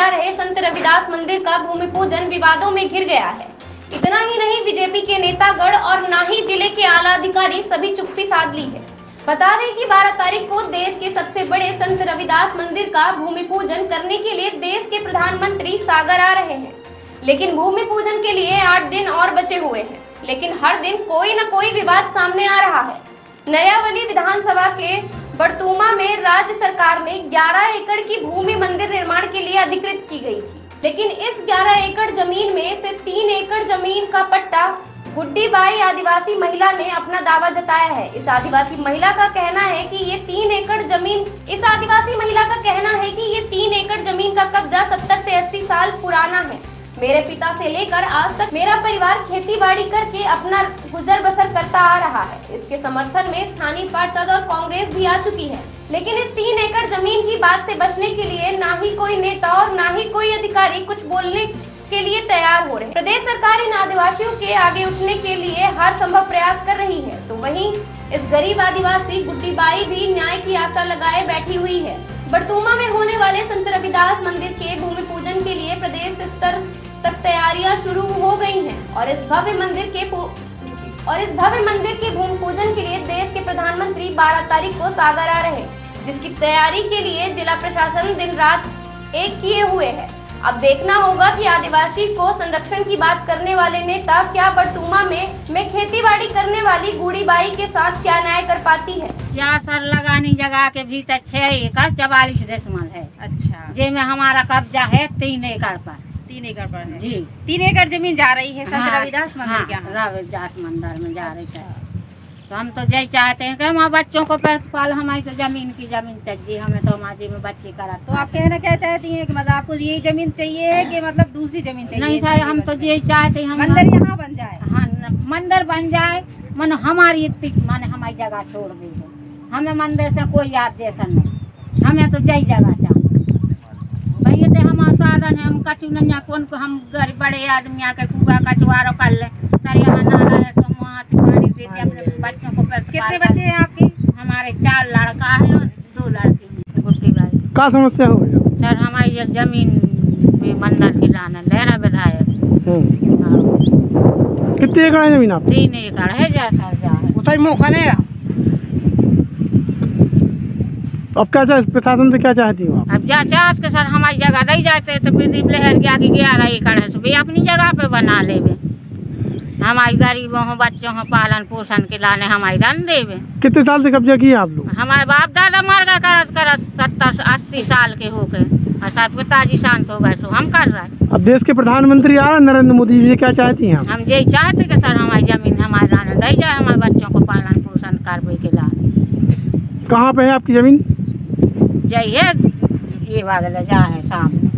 जा रहे संत रविदास मंदिर का भूमि पूजन विवादों में घिर गया है। इतना ही नहीं, बीजेपी के नेतागण और ना ही जिले के आला अधिकारी सभी चुप्पी साध ली है। बता दें कि 12 तारीख को देश के सबसे बड़े संत रविदास मंदिर का भूमि पूजन करने के लिए देश के प्रधानमंत्री सागर आ रहे हैं, लेकिन भूमि पूजन के लिए 8 दिन और बचे हुए हैं। लेकिन हर दिन कोई न कोई विवाद सामने आ रहा है। नयावली विधानसभा के बड़तुमा में राज्य सरकार ने 11 एकड़ की भूमि मंदिर निर्माण के लिए अधिकृत की गई थी, लेकिन इस 11 एकड़ जमीन में से 3 एकड़ जमीन का पट्टा गुड्डी बाई आदिवासी महिला ने अपना दावा जताया है। इस आदिवासी महिला का कहना है कि ये 3 एकड़ जमीन का कब्जा 70 से 80 साल पुराना है। मेरे पिता से लेकर आज तक मेरा परिवार खेती बाड़ी करके अपना गुजर बसर करता आ रहा है। इसके समर्थन में स्थानीय पार्षद और कांग्रेस भी आ चुकी है, लेकिन इस 3 एकड़ जमीन की बात से बचने के लिए ना ही कोई नेता और ना ही कोई अधिकारी कुछ बोलने के लिए तैयार हो रहे हैं। प्रदेश सरकार इन आदिवासियों के आगे उठने के लिए हर संभव प्रयास कर रही है, तो वहीं इस गरीब आदिवासी गुड्डी बाई भी न्याय की आशा लगाए बैठी हुई है। बड़तुमा में होने वाले संत रविदास मंदिर के भूमि पूजन के लिए प्रदेश स्तर तक तैयारियां शुरू हो गई हैं और इस भव्य मंदिर के भूमि पूजन के लिए देश के प्रधानमंत्री 12 तारीख को सागर आ रहे हैं, जिसकी तैयारी के लिए जिला प्रशासन दिन रात एक किए हुए है। अब देखना होगा कि आदिवासी को संरक्षण की बात करने वाले नेता क्या बड़तुमा में खेती-बाड़ी करने वाली गुड़ी बाई के साथ क्या न्याय कर पाती है। यहाँ सर लगानी जगह के भीतर 6 एकड़ 44 डेसिमल है। अच्छा, जिसमें हमारा कब्जा है 3 एकड़ पर। 3 एकड़ पर है जी। 3 एकड़ जमीन जा रही है संत रविदास मंदिर के यहाँ। रविदास मंदिर में जा रही है। तो हम तो यही चाहते हैं कि हमारे बच्चों को पाल, हमारी तो जमीन चाहिए, हमें तो हमारे में बच्चे करा। तो आप कहना क्या चाहती हैं कि मतलब आपको यही जमीन चाहिए है कि मतलब दूसरी जमीन चाहिए? नहीं सर, हम तो यही चाहते हैं मंदिर यहाँ बन जाए। हाँ, मंदिर बन जाए, मन हमारी हमारी जगह छोड़ दी। हमें मंदिर से कोई ऑब्जेक्शन नहीं, हमें तो यही जगह चाहिए। भैया तो हमारा साधन है, हम कचू नैया कौन को हम गरीब बड़े आदमी आके कुआ कचुआरो कर ले। सर यहाँ नाला है तो वहाँ से पानी दे के अपने बच्चों को। कितने बच्चे हैं आपके? हमारे 4 लड़का है और 2 लड़की। गुड्डी बाई क्या समस्या हो गया? सर हमारी जमीन में मंदिर की लाना लहरा विधायक। कितने एकड़ है जमीन आप? 3 एकड़ है। उतना मौका नहीं रहा। अब क्या प्रशासन से क्या चाहती हो आप? अब जा चाहत के सर हमारी जगह नहीं जाते तो फिर लहर के आगे 11 एकड़ है, तो अपनी जगह पे बना लेवे। हमारी गरीबों हो बच्चों हो पालन पोषण के लाने हमारी रन देवे। कितने साल से कब्जा किया आप लोग? हमारे बाप दादा मर गए करत 70-80 साल के हो गए और सर पिताजी शांत हो गए, तो हम कर रहे हैं। अब देश के प्रधानमंत्री आ रहे नरेंद्र मोदी जी, क्या चाहती हैं हम यही चाहते कि सर हमारी जमीन हमारे लाने दे जाए, हमारे बच्चों को पालन पोषण करवे के लाने। कहाँ पे है आपकी जमीन? यही है, ये वागल जा है सामने।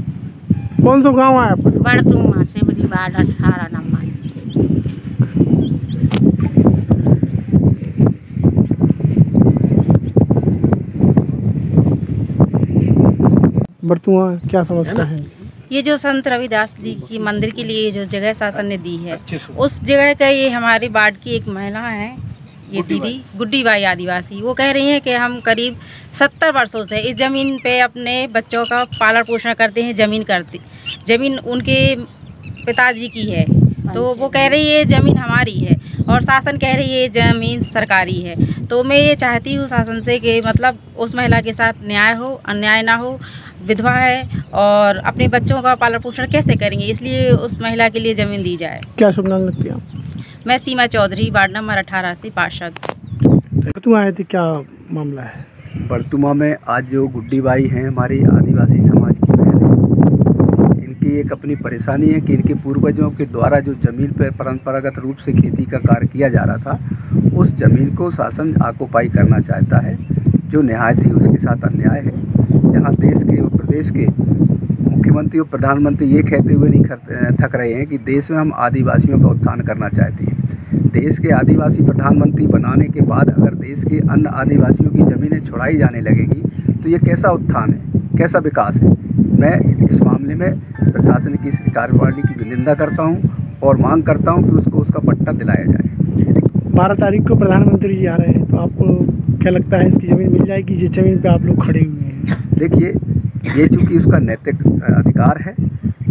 कौन सा गाँव है आपका? बड़तुमा सिमरी वार्ड 18 नंबर। बड़तुमा क्या समस्या है? ये जो संत रविदास जी की मंदिर के लिए जो जगह शासन ने दी है, उस जगह का ये हमारे वार्ड की एक महिला है, ये दीदी गुड्डी बाई आदिवासी, वो कह रही हैं कि हम करीब 70 वर्षों से इस ज़मीन पे अपने बच्चों का पालन पोषण करते हैं। ज़मीन उनके पिताजी की है, तो वो कह रही है ज़मीन हमारी है और शासन कह रही है ज़मीन सरकारी है। तो मैं ये चाहती हूँ शासन से कि मतलब उस महिला के साथ न्याय हो, अन्याय ना हो। विधवा है और अपने बच्चों का पालन पोषण कैसे करेंगे, इसलिए उस महिला के लिए ज़मीन दी जाए। क्या शुभ नाम लगती है आप? मैं सीमा चौधरी, वार्ड नंबर 18 से पार्षद। बड़तुमा आए थे, क्या मामला है? बड़तुमा में आज जो गुड्डी बाई हैं हमारी आदिवासी समाज की बहन है, इनकी एक अपनी परेशानी है कि इनके पूर्वजों के द्वारा जो ज़मीन पर परंपरागत रूप से खेती का कार्य किया जा रहा था, उस ज़मीन को शासन आकोपाई करना चाहता है, जो नहायत ही उसके साथ अन्याय है। जहाँ देश के और प्रदेश के मुख्यमंत्री और प्रधानमंत्री ये कहते हुए नहीं थक रहे हैं कि देश में हम आदिवासियों का उत्थान करना चाहते हैं। देश के आदिवासी प्रधानमंत्री बनाने के बाद अगर देश के अन्य आदिवासियों की ज़मीनें छुड़ाई जाने लगेगी तो ये कैसा उत्थान है, कैसा विकास है। मैं इस मामले में प्रशासन की इस कार्यप्रणाली की निंदा करता हूँ और मांग करता हूँ कि उसको उसका पट्टा दिलाया जाए। 12 तारीख को प्रधानमंत्री जी आ रहे हैं, तो आपको क्या लगता है इसकी ज़मीन मिल जाएगी जिस ज़मीन पे आप लोग खड़े हुए हैं? देखिए, ये चूँकि उसका नैतिक अधिकार है,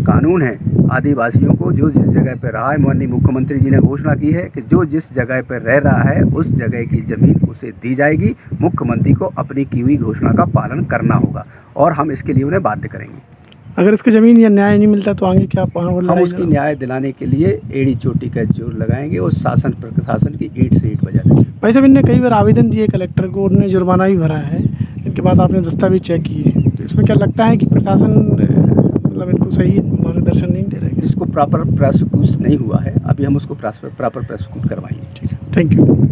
कानून है, आदिवासियों को जो जिस जगह पर रहा है, माननीय मुख्यमंत्री जी ने घोषणा की है कि जो जिस जगह पर रह रहा है उस जगह की ज़मीन उसे दी जाएगी। मुख्यमंत्री को अपनी की हुई घोषणा का पालन करना होगा और हम इसके लिए उन्हें बाध्य करेंगे। अगर इसको ज़मीन या न्याय नहीं मिलता तो आगे क्या हम उसकी न्याय दिलाने के लिए एड़ी चोटी का जोर लगाएंगे और शासन प्रशासन की ईंट से ईंट बजा देंगे। भाई साहब, इनने कई बार आवेदन दिए कलेक्टर को, उन्होंने जुर्माना भी भरा है, इनके पास आपने दस्तावेज चेक किए, तो इसमें क्या लगता है कि प्रशासन मतलब इनको सही मार्गदर्शन नहीं दे रहा है? इसको प्रॉपर प्रोसिक्यूट नहीं हुआ है, अभी हम उसको प्रॉपर प्रोसिक्यूट करवाएंगे। ठीक है, थैंक यू।